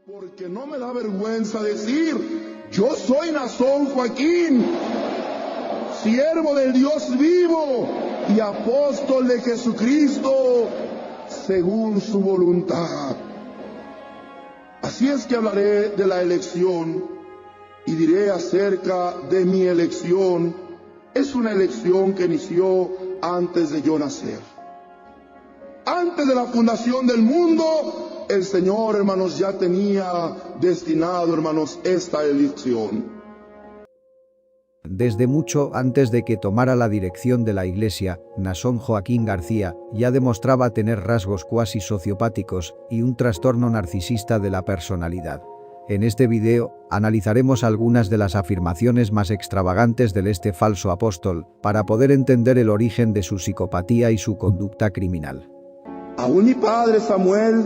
Porque no me da vergüenza decir, yo soy Naasón Joaquín, siervo del Dios vivo y apóstol de Jesucristo, según su voluntad. Así es que hablaré de la elección y diré acerca de mi elección. Es una elección que inició antes de yo nacer. Antes de la fundación del mundo, el Señor, hermanos, ya tenía destinado, hermanos, esta elección. Desde mucho antes de que tomara la dirección de la Iglesia, Naasón Joaquín García ya demostraba tener rasgos cuasi sociopáticos y un trastorno narcisista de la personalidad. En este video, analizaremos algunas de las afirmaciones más extravagantes de este falso apóstol, para poder entender el origen de su psicopatía y su conducta criminal. Aún mi padre Samuel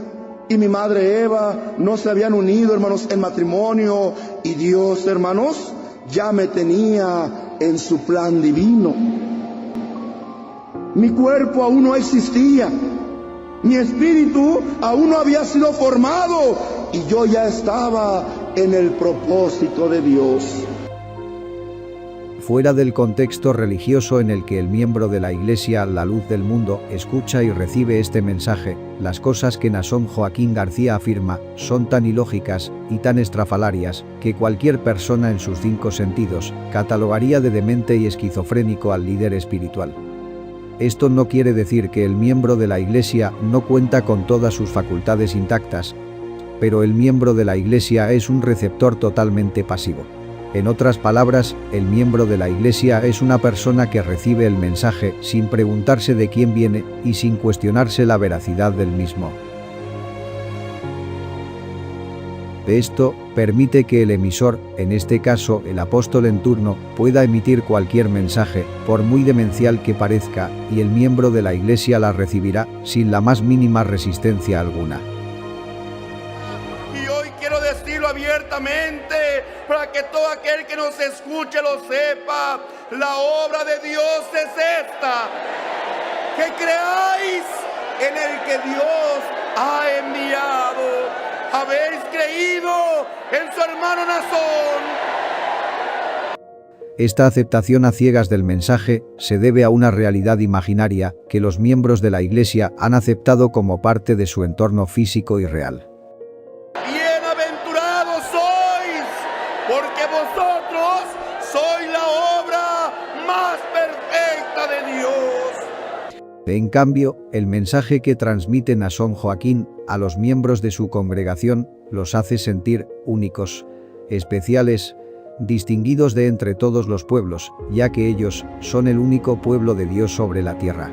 y mi madre Eva no se habían unido, hermanos, en matrimonio, y Dios, hermanos, ya me tenía en su plan divino. Mi cuerpo aún no existía, mi espíritu aún no había sido formado, y yo ya estaba en el propósito de Dios. Fuera del contexto religioso en el que el miembro de la Iglesia, la luz del mundo, escucha y recibe este mensaje, las cosas que Naasón Joaquín García afirma son tan ilógicas y tan estrafalarias que cualquier persona en sus 5 sentidos catalogaría de demente y esquizofrénico al líder espiritual. Esto no quiere decir que el miembro de la Iglesia no cuenta con todas sus facultades intactas, pero el miembro de la Iglesia es un receptor totalmente pasivo. En otras palabras, el miembro de la Iglesia es una persona que recibe el mensaje sin preguntarse de quién viene y sin cuestionarse la veracidad del mismo. Esto permite que el emisor, en este caso el apóstol en turno, pueda emitir cualquier mensaje, por muy demencial que parezca, y el miembro de la Iglesia la recibirá sin la más mínima resistencia alguna. Y hoy quiero decirlo abiertamente, para que todo aquel que nos escuche lo sepa: la obra de Dios es esta, que creáis en el que Dios ha enviado. Habéis creído en su hermano Naasón. Esta aceptación a ciegas del mensaje se debe a una realidad imaginaria que los miembros de la Iglesia han aceptado como parte de su entorno físico y real. Bienaventurados sois, porque vosotros sois la obra más perfecta de Dios. En cambio, el mensaje que transmite Naasón Joaquín a los miembros de su congregación los hace sentir únicos, especiales, distinguidos de entre todos los pueblos, ya que ellos son el único pueblo de Dios sobre la tierra.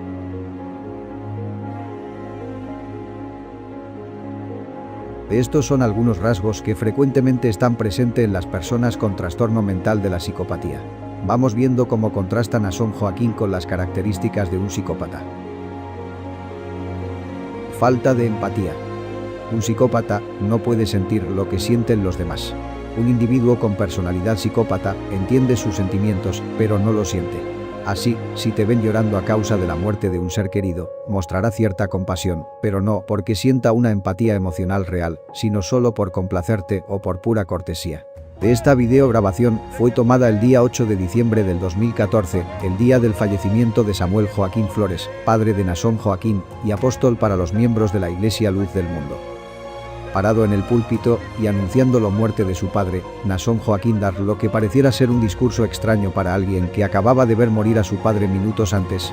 Estos son algunos rasgos que frecuentemente están presentes en las personas con trastorno mental de la psicopatía. Vamos viendo cómo contrasta Naasón Joaquín con las características de un psicópata. Falta de empatía. Un psicópata no puede sentir lo que sienten los demás. Un individuo con personalidad psicópata entiende sus sentimientos, pero no los siente. Así, si te ven llorando a causa de la muerte de un ser querido, mostrará cierta compasión, pero no porque sienta una empatía emocional real, sino solo por complacerte o por pura cortesía. Esta videograbación fue tomada el día 8 de diciembre del 2014, el día del fallecimiento de Samuel Joaquín Flores, padre de Naasón Joaquín y apóstol para los miembros de la Iglesia Luz del Mundo. Parado en el púlpito y anunciando la muerte de su padre, Naasón Joaquín da lo que pareciera ser un discurso extraño para alguien que acababa de ver morir a su padre minutos antes.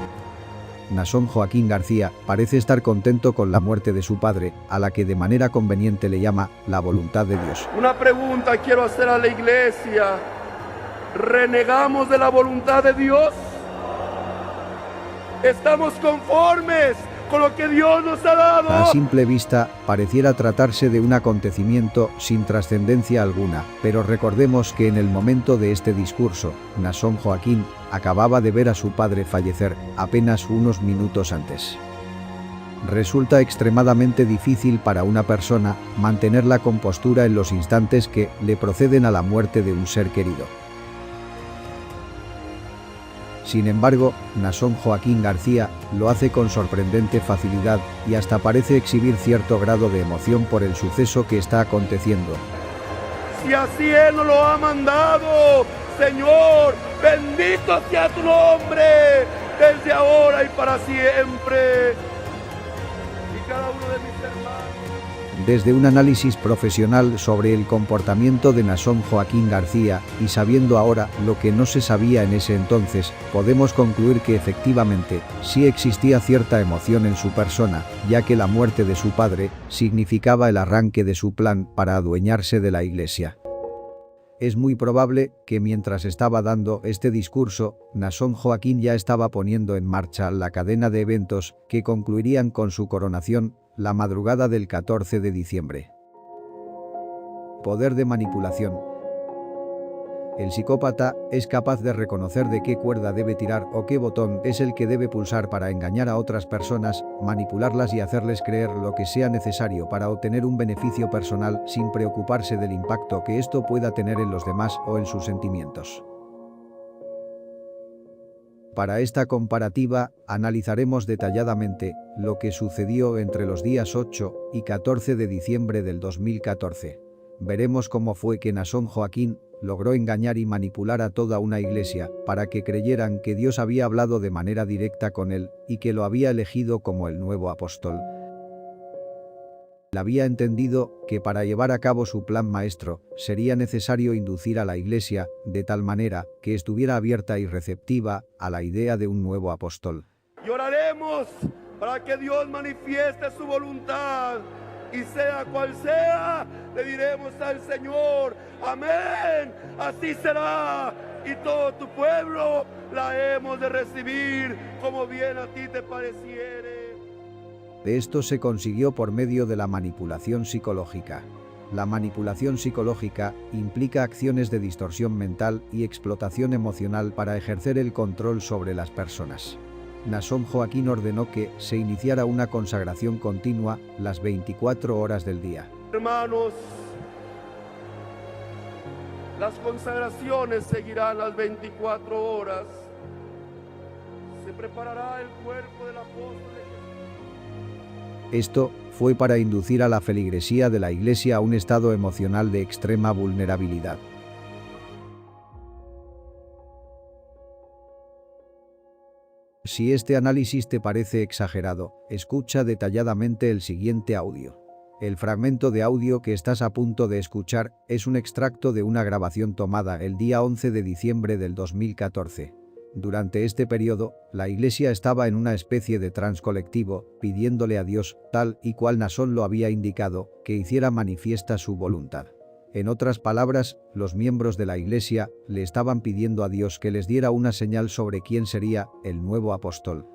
Naasón Joaquín García parece estar contento con la muerte de su padre, a la que de manera conveniente le llama la voluntad de Dios. Una pregunta quiero hacer a la iglesia: ¿renegamos de la voluntad de Dios? ¿Estamos conformes con lo que Dios nos ha dado? A simple vista, pareciera tratarse de un acontecimiento sin trascendencia alguna, pero recordemos que en el momento de este discurso, Naasón Joaquín acababa de ver a su padre fallecer apenas unos minutos antes. Resulta extremadamente difícil para una persona mantener la compostura en los instantes que le proceden a la muerte de un ser querido. Sin embargo, Naasón Joaquín García lo hace con sorprendente facilidad y hasta parece exhibir cierto grado de emoción por el suceso que está aconteciendo. Si así Él nos lo ha mandado, Señor, bendito sea tu nombre, desde ahora y para siempre. Y cada uno de mis hermanos. Desde un análisis profesional sobre el comportamiento de Naasón Joaquín García, y sabiendo ahora lo que no se sabía en ese entonces, podemos concluir que efectivamente sí existía cierta emoción en su persona, ya que la muerte de su padre significaba el arranque de su plan para adueñarse de la Iglesia. Es muy probable que mientras estaba dando este discurso, Naasón Joaquín ya estaba poniendo en marcha la cadena de eventos que concluirían con su coronación la madrugada del 14 de diciembre. Poder de manipulación. El psicópata es capaz de reconocer de qué cuerda debe tirar o qué botón es el que debe pulsar para engañar a otras personas, manipularlas y hacerles creer lo que sea necesario para obtener un beneficio personal sin preocuparse del impacto que esto pueda tener en los demás o en sus sentimientos. Para esta comparativa, analizaremos detalladamente lo que sucedió entre los días 8 y 14 de diciembre del 2014. Veremos cómo fue que Naasón Joaquín logró engañar y manipular a toda una iglesia para que creyeran que Dios había hablado de manera directa con él y que lo había elegido como el nuevo apóstol. Había entendido que para llevar a cabo su plan maestro sería necesario inducir a la Iglesia de tal manera que estuviera abierta y receptiva a la idea de un nuevo apóstol. Y oraremos para que Dios manifieste su voluntad y sea cual sea, le diremos al Señor, amén, así será. Y todo tu pueblo la hemos de recibir como bien a ti te pareciere. De esto se consiguió por medio de la manipulación psicológica. La manipulación psicológica implica acciones de distorsión mental y explotación emocional para ejercer el control sobre las personas. Naasón Joaquín ordenó que se iniciara una consagración continua las 24 horas del día. Hermanos, las consagraciones seguirán las 24 horas. Se preparará el cuerpo del apóstol. Esto fue para inducir a la feligresía de la Iglesia a un estado emocional de extrema vulnerabilidad. Si este análisis te parece exagerado, escucha detalladamente el siguiente audio. El fragmento de audio que estás a punto de escuchar es un extracto de una grabación tomada el día 11 de diciembre del 2014. Durante este periodo, la Iglesia estaba en una especie de trance colectivo, pidiéndole a Dios, tal y cual Naasón lo había indicado, que hiciera manifiesta su voluntad. En otras palabras, los miembros de la Iglesia le estaban pidiendo a Dios que les diera una señal sobre quién sería el nuevo apóstol.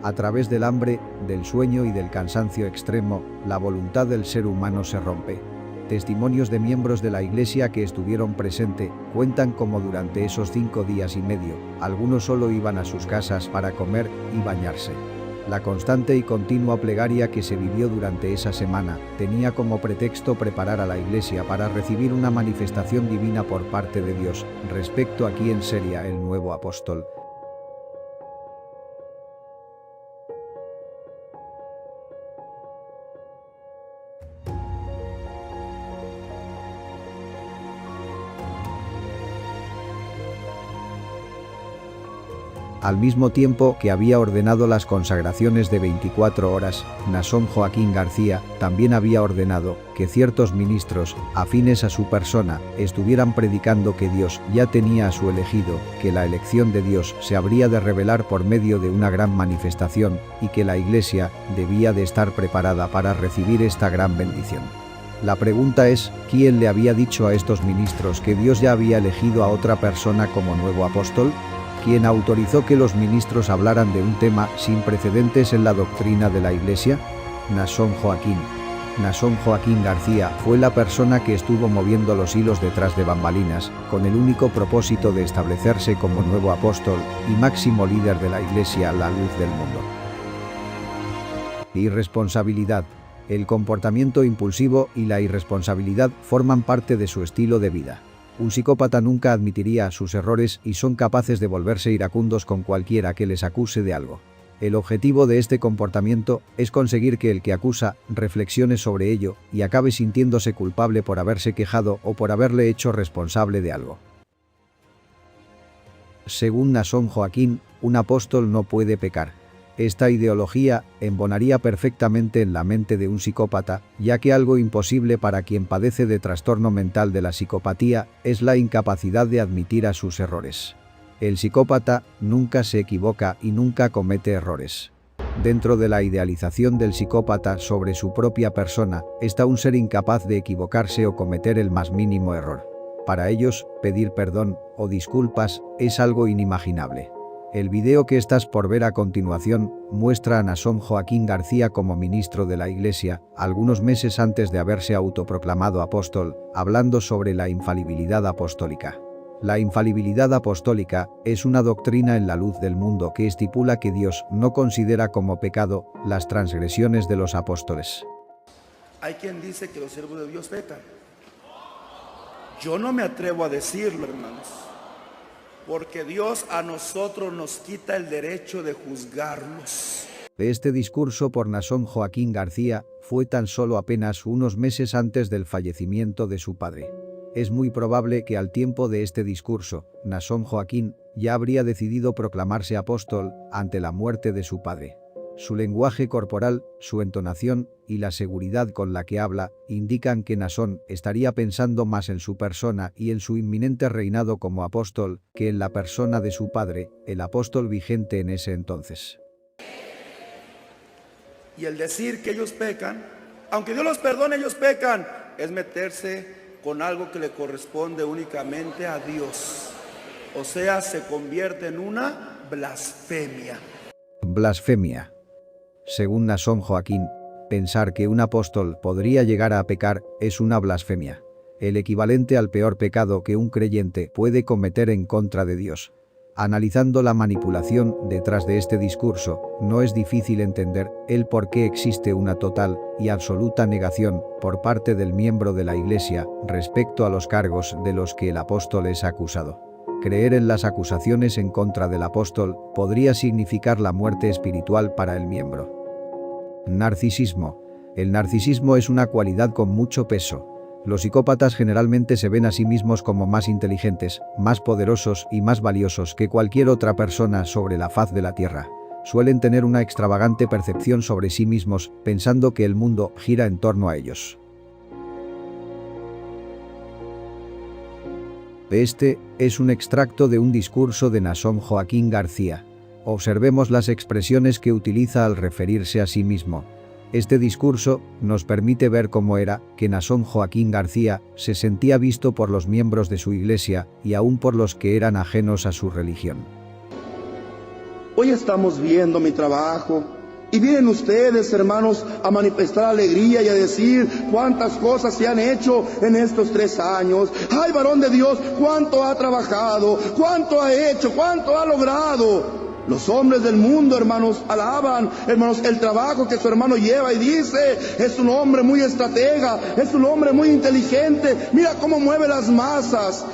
A través del hambre, del sueño y del cansancio extremo, la voluntad del ser humano se rompe. Testimonios de miembros de la Iglesia que estuvieron presentes cuentan cómo durante esos 5 días y medio, algunos solo iban a sus casas para comer y bañarse. La constante y continua plegaria que se vivió durante esa semana tenía como pretexto preparar a la Iglesia para recibir una manifestación divina por parte de Dios respecto a quién sería el nuevo apóstol. Al mismo tiempo que había ordenado las consagraciones de 24 horas, Naasón Joaquín García también había ordenado que ciertos ministros, afines a su persona, estuvieran predicando que Dios ya tenía a su elegido, que la elección de Dios se habría de revelar por medio de una gran manifestación y que la Iglesia debía de estar preparada para recibir esta gran bendición. La pregunta es, ¿quién le había dicho a estos ministros que Dios ya había elegido a otra persona como nuevo apóstol? ¿Quién autorizó que los ministros hablaran de un tema sin precedentes en la doctrina de la Iglesia? Naasón Joaquín. Nason Joaquín García fue la persona que estuvo moviendo los hilos detrás de bambalinas, con el único propósito de establecerse como nuevo apóstol y máximo líder de la Iglesia, la luz del mundo. Irresponsabilidad. El comportamiento impulsivo y la irresponsabilidad forman parte de su estilo de vida. Un psicópata nunca admitiría sus errores y son capaces de volverse iracundos con cualquiera que les acuse de algo. El objetivo de este comportamiento es conseguir que el que acusa reflexione sobre ello y acabe sintiéndose culpable por haberse quejado o por haberle hecho responsable de algo. Según Nason Joaquín, un apóstol no puede pecar. Esta ideología embonaría perfectamente en la mente de un psicópata, ya que algo imposible para quien padece de trastorno mental de la psicopatía es la incapacidad de admitir a sus errores. El psicópata nunca se equivoca y nunca comete errores. Dentro de la idealización del psicópata sobre su propia persona está un ser incapaz de equivocarse o cometer el más mínimo error. Para ellos, pedir perdón o disculpas es algo inimaginable. El video que estás por ver a continuación muestra a Nason Joaquín García como ministro de la Iglesia, algunos meses antes de haberse autoproclamado apóstol, hablando sobre la infalibilidad apostólica. La infalibilidad apostólica es una doctrina en la luz del mundo que estipula que Dios no considera como pecado las transgresiones de los apóstoles. Hay quien dice que los siervos de Dios pecan. Yo no me atrevo a decirlo, hermanos, porque Dios a nosotros nos quita el derecho de juzgarlos. Este discurso por Nason Joaquín García fue tan solo apenas unos meses antes del fallecimiento de su padre. Es muy probable que al tiempo de este discurso, Nason Joaquín ya habría decidido proclamarse apóstol ante la muerte de su padre. Su lenguaje corporal, su entonación y la seguridad con la que habla indican que Nason estaría pensando más en su persona y en su inminente reinado como apóstol que en la persona de su padre, el apóstol vigente en ese entonces. Y el decir que ellos pecan, aunque Dios los perdone, ellos pecan, es meterse con algo que le corresponde únicamente a Dios. O sea, se convierte en una blasfemia. Blasfemia. Según Nason Joaquín, pensar que un apóstol podría llegar a pecar es una blasfemia, el equivalente al peor pecado que un creyente puede cometer en contra de Dios. Analizando la manipulación detrás de este discurso, no es difícil entender el por qué existe una total y absoluta negación por parte del miembro de la Iglesia respecto a los cargos de los que el apóstol es acusado. Creer en las acusaciones en contra del apóstol podría significar la muerte espiritual para el miembro. Narcisismo. El narcisismo es una cualidad con mucho peso. Los psicópatas generalmente se ven a sí mismos como más inteligentes, más poderosos y más valiosos que cualquier otra persona sobre la faz de la tierra. Suelen tener una extravagante percepción sobre sí mismos, pensando que el mundo gira en torno a ellos. Este es un extracto de un discurso de Nason Joaquín García. Observemos las expresiones que utiliza al referirse a sí mismo. Este discurso nos permite ver cómo era que Nason Joaquín García se sentía visto por los miembros de su iglesia y aún por los que eran ajenos a su religión. Hoy estamos viendo mi trabajo y vienen ustedes, hermanos, a manifestar alegría y a decir cuántas cosas se han hecho en estos 3 años. ¡Ay, varón de Dios! ¡Cuánto ha trabajado! ¡Cuánto ha hecho! ¡Cuánto ha logrado! Los hombres del mundo, hermanos, alaban, hermanos, el trabajo que su hermano lleva y dice, es un hombre muy estratega, es un hombre muy inteligente, mira cómo mueve las masas.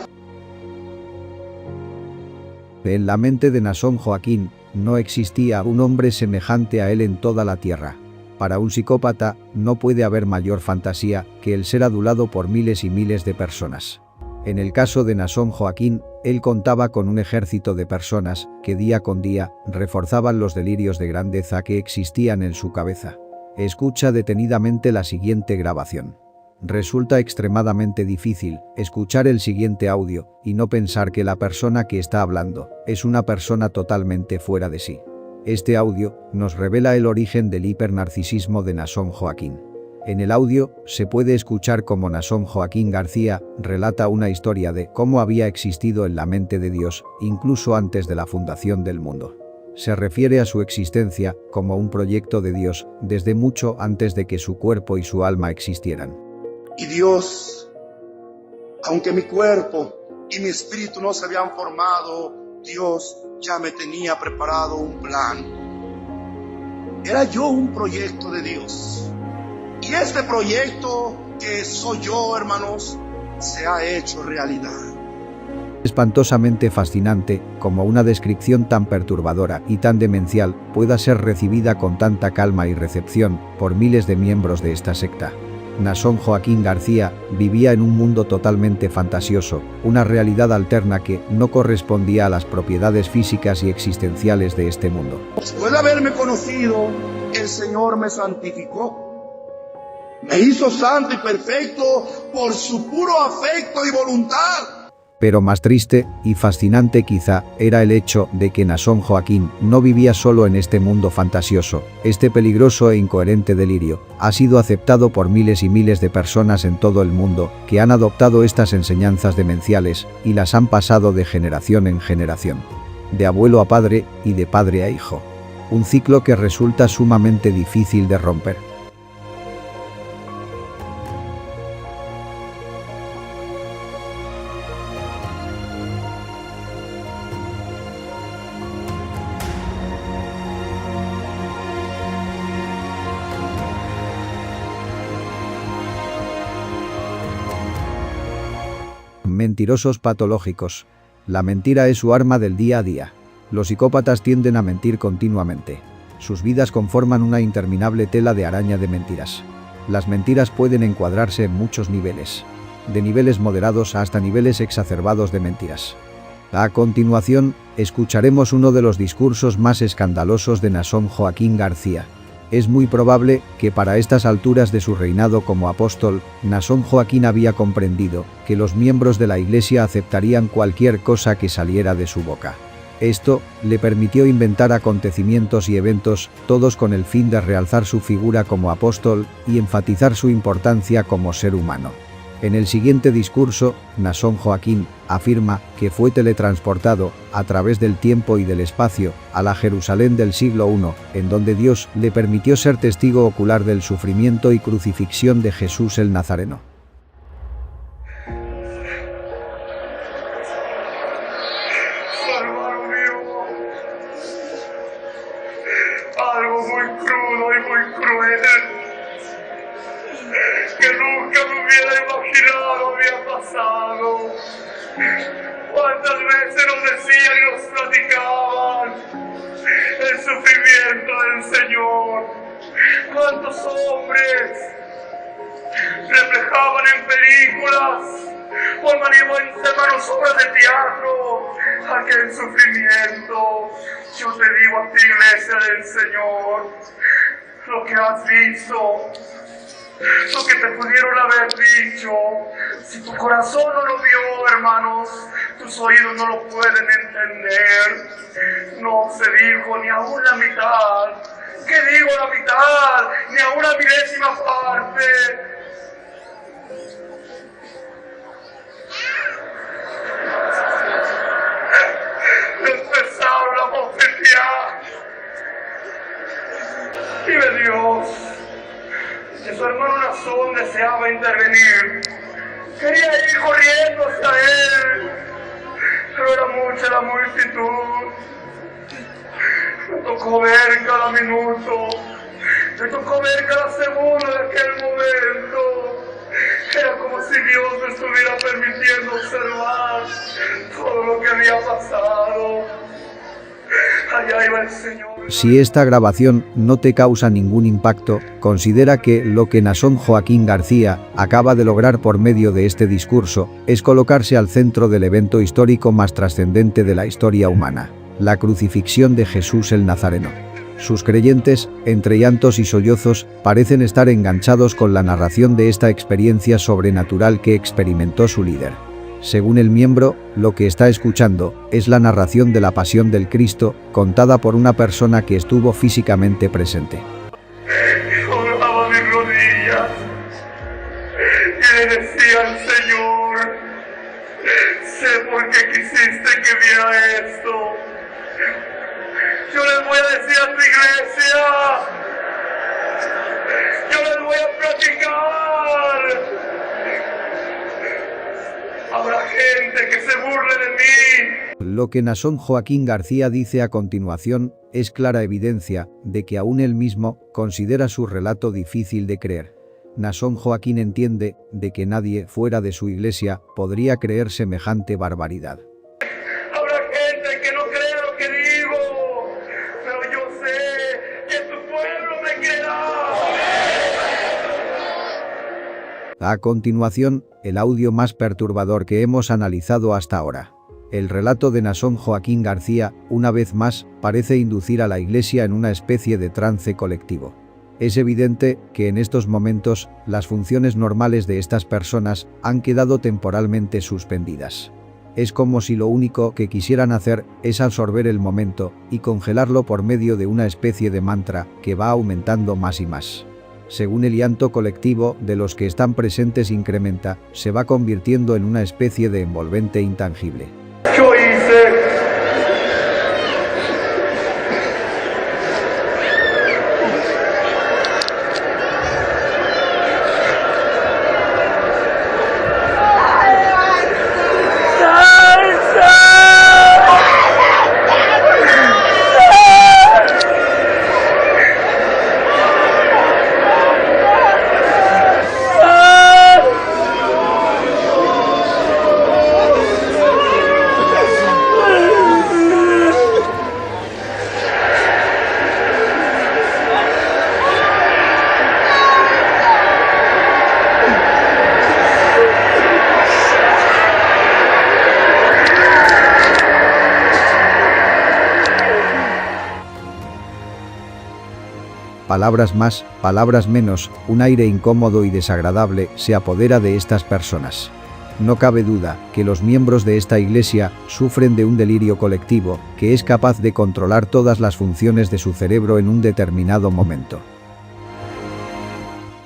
En la mente de Nason Joaquín no existía un hombre semejante a él en toda la tierra. Para un psicópata no puede haber mayor fantasía que el ser adulado por miles y miles de personas. En el caso de Nason Joaquín, él contaba con un ejército de personas que día con día reforzaban los delirios de grandeza que existían en su cabeza. Escucha detenidamente la siguiente grabación. Resulta extremadamente difícil escuchar el siguiente audio y no pensar que la persona que está hablando es una persona totalmente fuera de sí. Este audio nos revela el origen del hipernarcisismo de Nason Joaquín. En el audio se puede escuchar cómo Nason Joaquín García relata una historia de cómo había existido en la mente de Dios, incluso antes de la fundación del mundo. se refiere a su existencia como un proyecto de Dios desde mucho antes de que su cuerpo y su alma existieran. Y Dios, aunque mi cuerpo y mi espíritu no se habían formado, Dios ya me tenía preparado un plan. Era yo un proyecto de Dios. Y este proyecto que soy yo, hermanos, se ha hecho realidad. Espantosamente fascinante como una descripción tan perturbadora y tan demencial pueda ser recibida con tanta calma y recepción por miles de miembros de esta secta. Naasón Joaquín García vivía en un mundo totalmente fantasioso, una realidad alterna que no correspondía a las propiedades físicas y existenciales de este mundo. Después de haberme conocido, el Señor me santificó. Me hizo santo y perfecto por su puro afecto y voluntad. Pero más triste y fascinante quizá era el hecho de que Naasón Joaquín no vivía solo en este mundo fantasioso. Este peligroso e incoherente delirio ha sido aceptado por miles y miles de personas en todo el mundo que han adoptado estas enseñanzas demenciales y las han pasado de generación en generación, de abuelo a padre y de padre a hijo. Un ciclo que resulta sumamente difícil de romper. Mentirosos patológicos. La mentira es su arma del día a día. Los psicópatas tienden a mentir continuamente. Sus vidas conforman una interminable tela de araña de mentiras. Las mentiras pueden encuadrarse en muchos niveles, de niveles moderados hasta niveles exacerbados de mentiras. A continuación, escucharemos uno de los discursos más escandalosos de Naasón Joaquín García. Es muy probable que para estas alturas de su reinado como apóstol, Naasón Joaquín había comprendido que los miembros de la Iglesia aceptarían cualquier cosa que saliera de su boca. Esto le permitió inventar acontecimientos y eventos, todos con el fin de realzar su figura como apóstol y enfatizar su importancia como ser humano. En el siguiente discurso, Naasón Joaquín afirma que fue teletransportado a través del tiempo y del espacio a la Jerusalén del siglo I, en donde Dios le permitió ser testigo ocular del sufrimiento y crucifixión de Jesús el Nazareno. Hermano mío, algo muy crudo y muy cruel que nunca me hubiera imaginado había pasado. ¿Cuántas veces nos decían y nos platicaban el sufrimiento del Señor? ¿Cuántos hombres reflejaban en películas o en hermanos obras de teatro aquel sufrimiento? Yo te digo a ti, iglesia del Señor, lo que has visto, lo que te pudieron haber dicho, si tu corazón no lo vio, hermanos, tus oídos no lo pueden entender. No se dijo ni aún la mitad. ¿Qué digo la mitad? Ni aún la milésima parte. Empezaron a bofetear. Vive Dios. Que su hermano Naasón deseaba intervenir. Quería ir corriendo hacia él, pero era mucha la multitud. Me tocó ver cada minuto, me tocó ver cada segundo de aquel momento. Era como si Dios me estuviera permitiendo observar todo lo que había pasado. Allá iba el Señor. Si esta grabación no te causa ningún impacto, considera que lo que Naasón Joaquín García acaba de lograr por medio de este discurso es colocarse al centro del evento histórico más trascendente de la historia humana, la crucifixión de Jesús el Nazareno. Sus creyentes, entre llantos y sollozos, parecen estar enganchados con la narración de esta experiencia sobrenatural que experimentó su líder. Según el miembro, lo que está escuchando es la narración de la pasión del Cristo, contada por una persona que estuvo físicamente presente. Doblaba mis rodillas y le decía al Señor, sé por qué quisiste que viera esto. Yo les voy a decir a tu iglesia. Yo les voy a platicar. Habrá gente que se burle de mí. Lo que Naasón Joaquín García dice a continuación es clara evidencia de que aún él mismo considera su relato difícil de creer. Naasón Joaquín entiende de que nadie fuera de su iglesia podría creer semejante barbaridad. Habrá gente que no cree lo que digo, pero yo sé que tu pueblo me creerá. A continuación, el audio más perturbador que hemos analizado hasta ahora. El relato de Naasón Joaquín García, una vez más, parece inducir a la Iglesia en una especie de trance colectivo. Es evidente que en estos momentos, las funciones normales de estas personas han quedado temporalmente suspendidas. Es como si lo único que quisieran hacer es absorber el momento y congelarlo por medio de una especie de mantra que va aumentando más y más. Según el llanto colectivo de los que están presentes incrementa, se va convirtiendo en una especie de envolvente intangible. Yo hice. Palabras más, palabras menos, un aire incómodo y desagradable se apodera de estas personas. No cabe duda que los miembros de esta iglesia sufren de un delirio colectivo que es capaz de controlar todas las funciones de su cerebro en un determinado momento.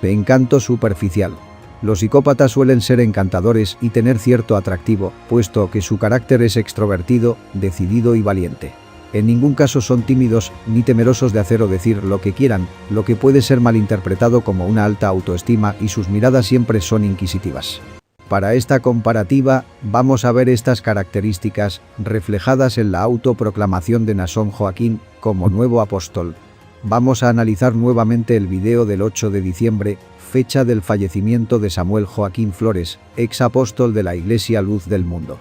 De encanto superficial. Los psicópatas suelen ser encantadores y tener cierto atractivo, puesto que su carácter es extrovertido, decidido y valiente. En ningún caso son tímidos ni temerosos de hacer o decir lo que quieran, lo que puede ser malinterpretado como una alta autoestima, y sus miradas siempre son inquisitivas. Para esta comparativa, vamos a ver estas características reflejadas en la autoproclamación de Naasón Joaquín como nuevo apóstol. Vamos a analizar nuevamente el video del 8 de diciembre, fecha del fallecimiento de Samuel Joaquín Flores, ex apóstol de la Iglesia Luz del Mundo.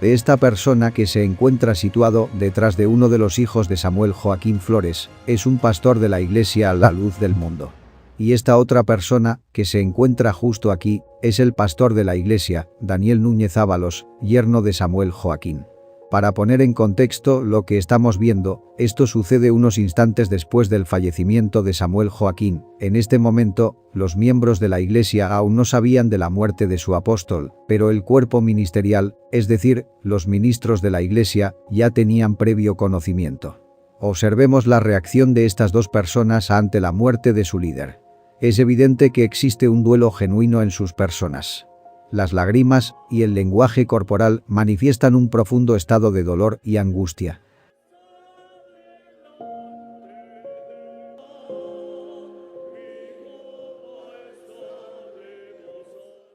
De esta persona que se encuentra situado detrás de uno de los hijos de Samuel Joaquín Flores, es un pastor de la Iglesia La Luz del Mundo. Y esta otra persona, que se encuentra justo aquí, es el pastor de la Iglesia, Daniel Núñez Ábalos, yerno de Samuel Joaquín. Para poner en contexto lo que estamos viendo, esto sucede unos instantes después del fallecimiento de Samuel Joaquín. En este momento, los miembros de la Iglesia aún no sabían de la muerte de su apóstol, pero el cuerpo ministerial, es decir, los ministros de la Iglesia, ya tenían previo conocimiento. Observemos la reacción de estas dos personas ante la muerte de su líder. Es evidente que existe un duelo genuino en sus personas. Las lágrimas y el lenguaje corporal manifiestan un profundo estado de dolor y angustia.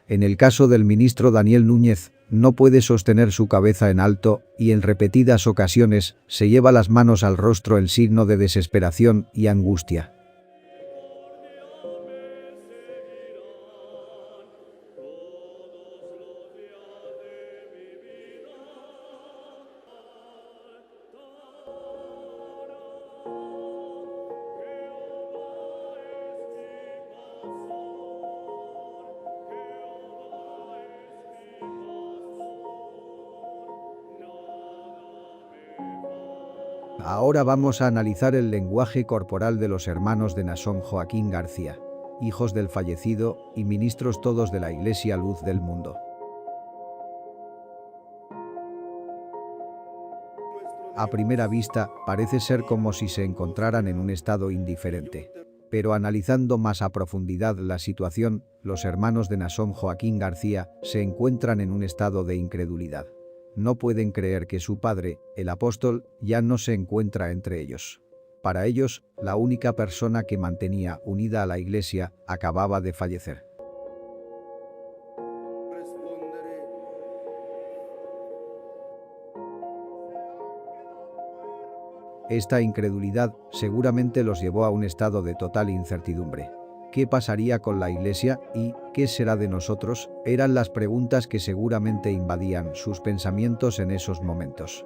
En el caso del ministro Daniel Núñez, no puede sostener su cabeza en alto y en repetidas ocasiones se lleva las manos al rostro en signo de desesperación y angustia. Ahora vamos a analizar el lenguaje corporal de los hermanos de Naasón Joaquín García, hijos del fallecido y ministros todos de la Iglesia Luz del Mundo. A primera vista, parece ser como si se encontraran en un estado indiferente. Pero analizando más a profundidad la situación, los hermanos de Naasón Joaquín García se encuentran en un estado de incredulidad. no pueden creer que su padre, el apóstol, ya no se encuentra entre ellos. Para ellos, la única persona que mantenía unida a la Iglesia acababa de fallecer. Esta incredulidad seguramente los llevó a un estado de total incertidumbre. ¿Qué pasaría con la Iglesia y qué será de nosotros? Eran las preguntas que seguramente invadían sus pensamientos en esos momentos.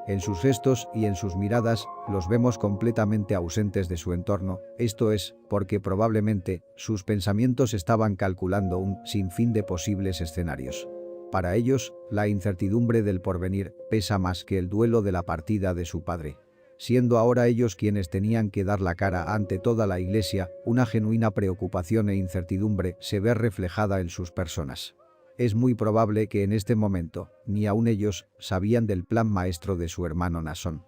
En sus gestos y en sus miradas los vemos completamente ausentes de su entorno, esto es, porque probablemente sus pensamientos estaban calculando un sinfín de posibles escenarios. Para ellos, la incertidumbre del porvenir pesa más que el duelo de la partida de su padre. Siendo ahora ellos quienes tenían que dar la cara ante toda la Iglesia, una genuina preocupación e incertidumbre se ve reflejada en sus personas. Es muy probable que en este momento, ni aun ellos, sabían del plan maestro de su hermano Naasón.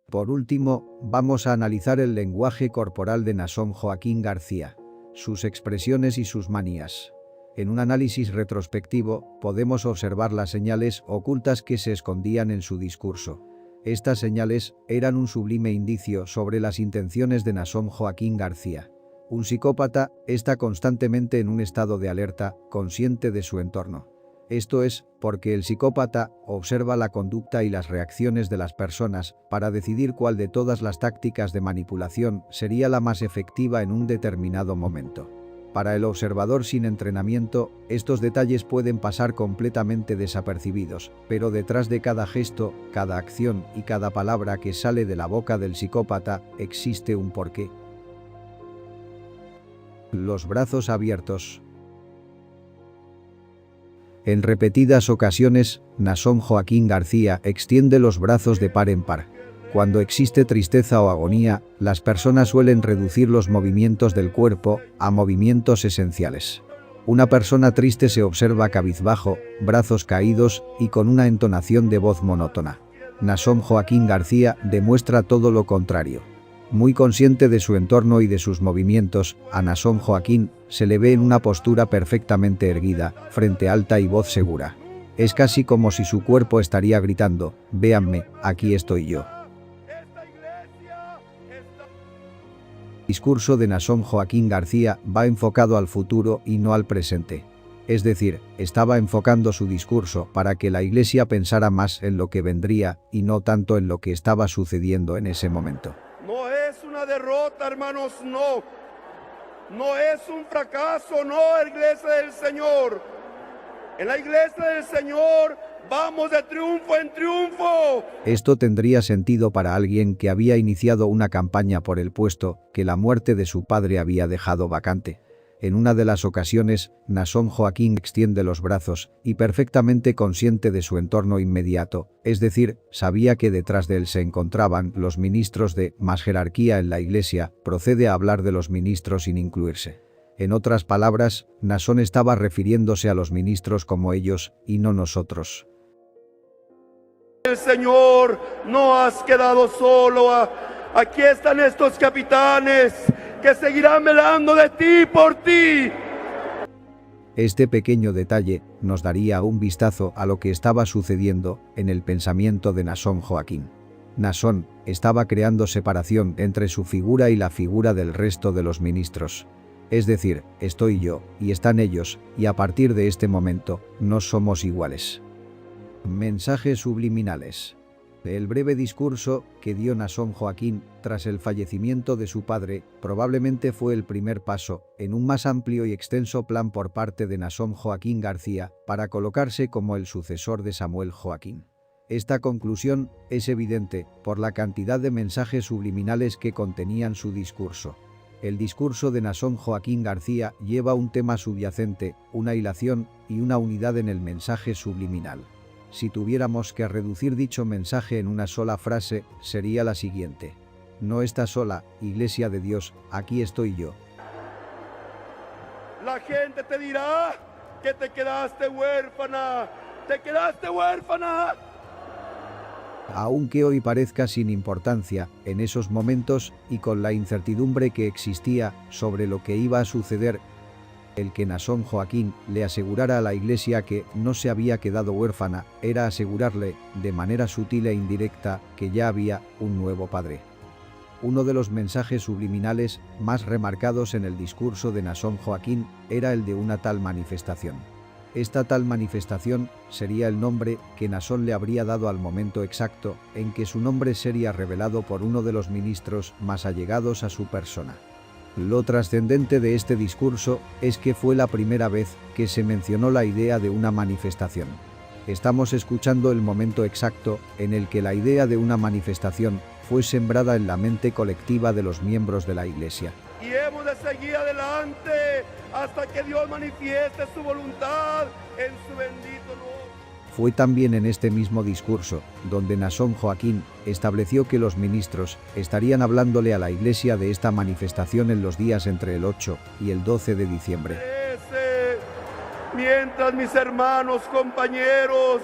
Por último, vamos a analizar el lenguaje corporal de Naasón Joaquín García, sus expresiones y sus manías. En un análisis retrospectivo, podemos observar las señales ocultas que se escondían en su discurso. Estas señales eran un sublime indicio sobre las intenciones de Naasón Joaquín García. Un psicópata está constantemente en un estado de alerta, consciente de su entorno. Esto es, porque el psicópata observa la conducta y las reacciones de las personas para decidir cuál de todas las tácticas de manipulación sería la más efectiva en un determinado momento. Para el observador sin entrenamiento, estos detalles pueden pasar completamente desapercibidos, pero detrás de cada gesto, cada acción y cada palabra que sale de la boca del psicópata, existe un porqué. Los brazos abiertos. En repetidas ocasiones, Naasón Joaquín García extiende los brazos de par en par. Cuando existe tristeza o agonía, las personas suelen reducir los movimientos del cuerpo a movimientos esenciales. Una persona triste se observa cabizbajo, brazos caídos y con una entonación de voz monótona. Naasón Joaquín García demuestra todo lo contrario. Muy consciente de su entorno y de sus movimientos, a Naasón Joaquín se le ve en una postura perfectamente erguida, frente alta y voz segura. Es casi como si su cuerpo estaría gritando: «Véanme, aquí estoy yo». El discurso de Naasón Joaquín García va enfocado al futuro y no al presente. Es decir, estaba enfocando su discurso para que la Iglesia pensara más en lo que vendría y no tanto en lo que estaba sucediendo en ese momento. No es una derrota, hermanos, no. No es un fracaso, no, Iglesia del Señor. En la Iglesia del Señor vamos de triunfo en triunfo. Esto tendría sentido para alguien que había iniciado una campaña por el puesto que la muerte de su padre había dejado vacante. En una de las ocasiones, Naasón Joaquín extiende los brazos y, perfectamente consciente de su entorno inmediato, es decir, sabía que detrás de él se encontraban los ministros de más jerarquía en la Iglesia, procede a hablar de los ministros sin incluirse. En otras palabras, Naasón estaba refiriéndose a los ministros como ellos y no nosotros. El Señor, no has quedado solo. Aquí están estos capitanes que seguirán velando de ti por ti. Este pequeño detalle nos daría un vistazo a lo que estaba sucediendo en el pensamiento de Naasón Joaquín. Naasón estaba creando separación entre su figura y la figura del resto de los ministros. Es decir, estoy yo y están ellos, y a partir de este momento no somos iguales. Mensajes subliminales. El breve discurso que dio Naasón Joaquín tras el fallecimiento de su padre probablemente fue el primer paso en un más amplio y extenso plan por parte de Naasón Joaquín García para colocarse como el sucesor de Samuel Joaquín. Esta conclusión es evidente por la cantidad de mensajes subliminales que contenían su discurso. El discurso de Naasón Joaquín García lleva un tema subyacente, una hilación y una unidad en el mensaje subliminal. Si tuviéramos que reducir dicho mensaje en una sola frase, sería la siguiente: no estás sola, Iglesia de Dios, aquí estoy yo. La gente te dirá que te quedaste huérfana. ¡Te quedaste huérfana! Aunque hoy parezca sin importancia, en esos momentos, y con la incertidumbre que existía sobre lo que iba a suceder, el que Naasón Joaquín le asegurara a la Iglesia que no se había quedado huérfana, era asegurarle, de manera sutil e indirecta, que ya había un nuevo padre. Uno de los mensajes subliminales más remarcados en el discurso de Naasón Joaquín era el de una tal manifestación. Esta tal manifestación sería el nombre que Naasón le habría dado al momento exacto en que su nombre sería revelado por uno de los ministros más allegados a su persona. Lo trascendente de este discurso es que fue la primera vez que se mencionó la idea de una manifestación. Estamos escuchando el momento exacto en el que la idea de una manifestación fue sembrada en la mente colectiva de los miembros de la Iglesia. Y hemos de seguir adelante hasta que Dios manifieste su voluntad en su bendito nombre. Fue también en este mismo discurso donde Naasón Joaquín estableció que los ministros estarían hablándole a la Iglesia de esta manifestación en los días entre el 8 y el 12 de diciembre. Mientras mis hermanos, compañeros,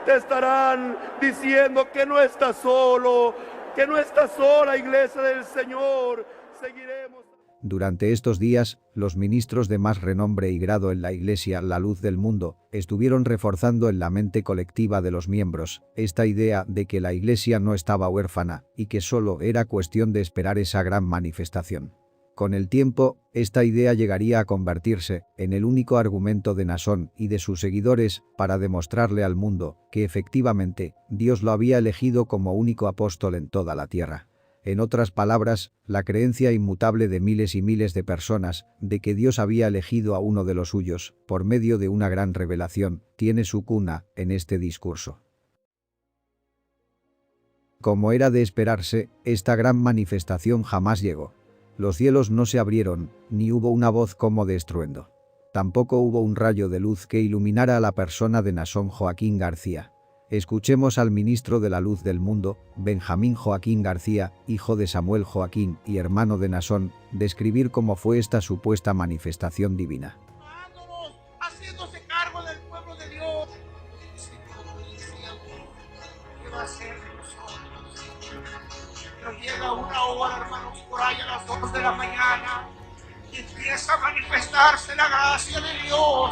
te estarán diciendo que no estás solo, que no estás sola, Iglesia del Señor, seguiremos. Durante estos días, los ministros de más renombre y grado en la Iglesia, la luz del mundo, estuvieron reforzando en la mente colectiva de los miembros esta idea de que la Iglesia no estaba huérfana y que solo era cuestión de esperar esa gran manifestación. Con el tiempo, esta idea llegaría a convertirse en el único argumento de Naasón y de sus seguidores para demostrarle al mundo que efectivamente Dios lo había elegido como único apóstol en toda la tierra. En otras palabras, la creencia inmutable de miles y miles de personas de que Dios había elegido a uno de los suyos, por medio de una gran revelación, tiene su cuna en este discurso. Como era de esperarse, esta gran manifestación jamás llegó. Los cielos no se abrieron, ni hubo una voz como de estruendo. Tampoco hubo un rayo de luz que iluminara a la persona de Naasón Joaquín García. Escuchemos al ministro de la luz del mundo, Benjamín Joaquín García, hijo de Samuel Joaquín y hermano de Naasón, describir cómo fue esta supuesta manifestación divina. Haciéndose cargo del pueblo de Dios. ¿Qué va a hacer de nosotros? Pero llega una hora, hermanos, por ahí a las 2 de la mañana y empieza a manifestarse la gracia de Dios.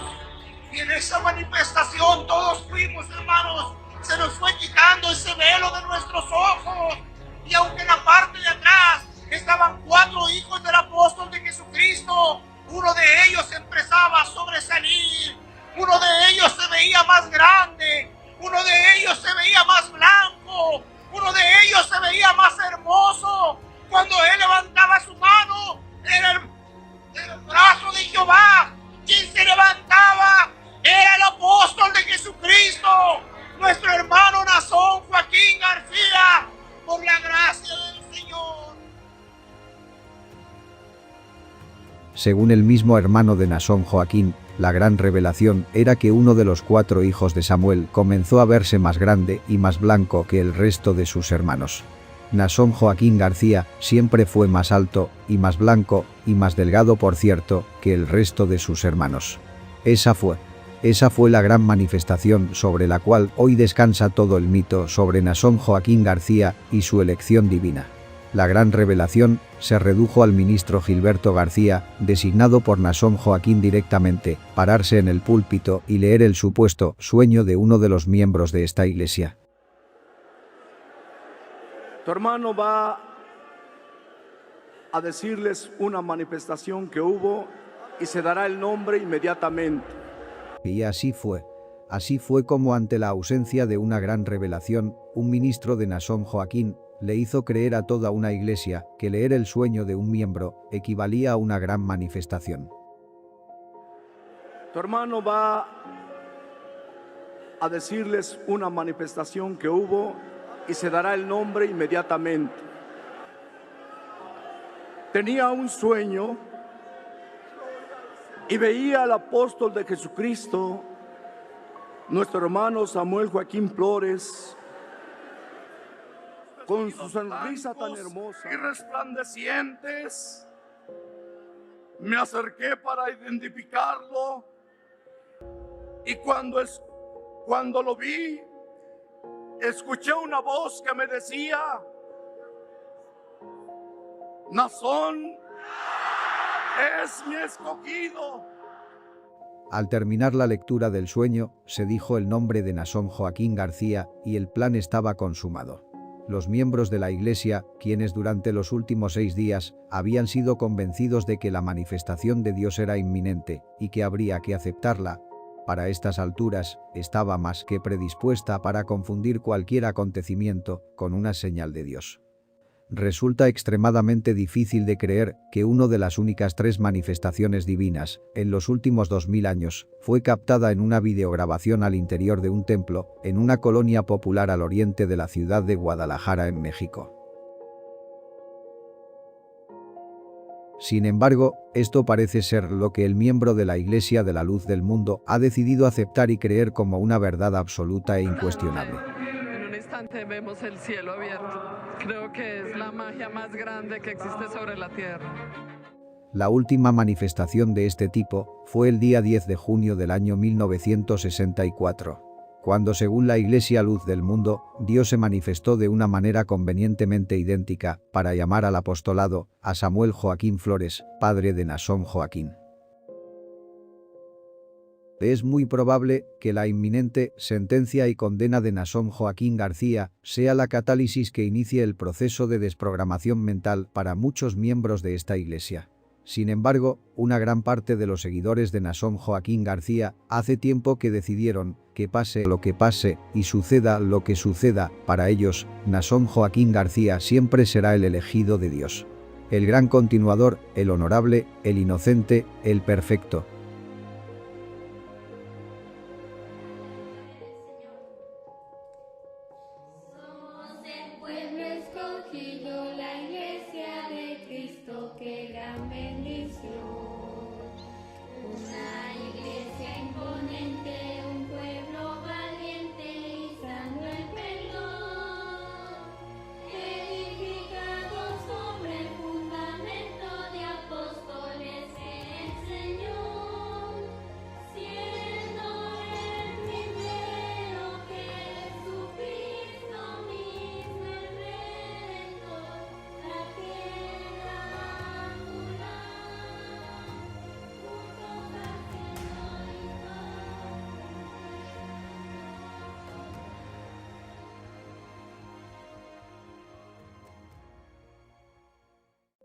Y en esa manifestación todos fuimos, hermanos, se nos fue quitando ese velo de nuestros ojos. Y aunque en la parte de atrás estaban 4 hijos del apóstol de Jesucristo, uno de ellos empezaba a sobresalir, uno de ellos se veía más grande, uno de ellos se veía más blanco, uno de ellos se veía más hermoso. Cuando él levantaba su mano, era el brazo de Jehová. Quien se levantaba era el apóstol de Jesucristo, nuestro hermano Naasón Joaquín García, por la gracia del Señor. Según el mismo hermano de Naasón Joaquín, la gran revelación era que uno de los 4 hijos de Samuel comenzó a verse más grande y más blanco que el resto de sus hermanos. Naasón Joaquín García siempre fue más alto y más blanco y más delgado, por cierto, que el resto de sus hermanos. Esa fue la gran manifestación sobre la cual hoy descansa todo el mito sobre Naasón Joaquín García y su elección divina. La gran revelación se redujo al ministro Gilberto García, designado por Naasón Joaquín directamente, pararse en el púlpito y leer el supuesto sueño de uno de los miembros de esta iglesia. Tu hermano va a decirles una manifestación que hubo y se dará el nombre inmediatamente. Y así fue como ante la ausencia de una gran revelación, un ministro de Naasón Joaquín le hizo creer a toda una iglesia que leer el sueño de un miembro equivalía a una gran manifestación. Tu hermano va a decirles una manifestación que hubo y se dará el nombre inmediatamente. Tenía un sueño y veía al apóstol de Jesucristo, nuestro hermano Samuel Joaquín Flores, con su sonrisa tan hermosa y resplandecientes. Me acerqué para identificarlo y cuando lo vi, escuché una voz que me decía: Naasón es mi escogido. Al terminar la lectura del sueño, se dijo el nombre de Naasón Joaquín García y el plan estaba consumado. Los miembros de la Iglesia, quienes durante los últimos 6 días habían sido convencidos de que la manifestación de Dios era inminente y que habría que aceptarla, para estas alturas estaba más que predispuesta para confundir cualquier acontecimiento con una señal de Dios. Resulta extremadamente difícil de creer que una de las únicas 3 manifestaciones divinas en los últimos 2000 años fue captada en una videograbación al interior de un templo en una colonia popular al oriente de la ciudad de Guadalajara, en México. Sin embargo, esto parece ser lo que el miembro de la Iglesia de la Luz del Mundo ha decidido aceptar y creer como una verdad absoluta e incuestionable. Vemos el cielo abierto. Creo que es la magia más grande que existe sobre la tierra. La última manifestación de este tipo fue el día 10 de junio del año 1964, cuando, según la Iglesia Luz del Mundo, Dios se manifestó de una manera convenientemente idéntica para llamar al apostolado a Samuel Joaquín Flores, padre de Naasón Joaquín. Es muy probable que la inminente sentencia y condena de Naasón Joaquín García sea la catálisis que inicie el proceso de desprogramación mental para muchos miembros de esta Iglesia. Sin embargo, una gran parte de los seguidores de Naasón Joaquín García hace tiempo que decidieron que pase lo que pase y suceda lo que suceda, para ellos, Naasón Joaquín García siempre será el elegido de Dios. El gran continuador, el honorable, el inocente, el perfecto,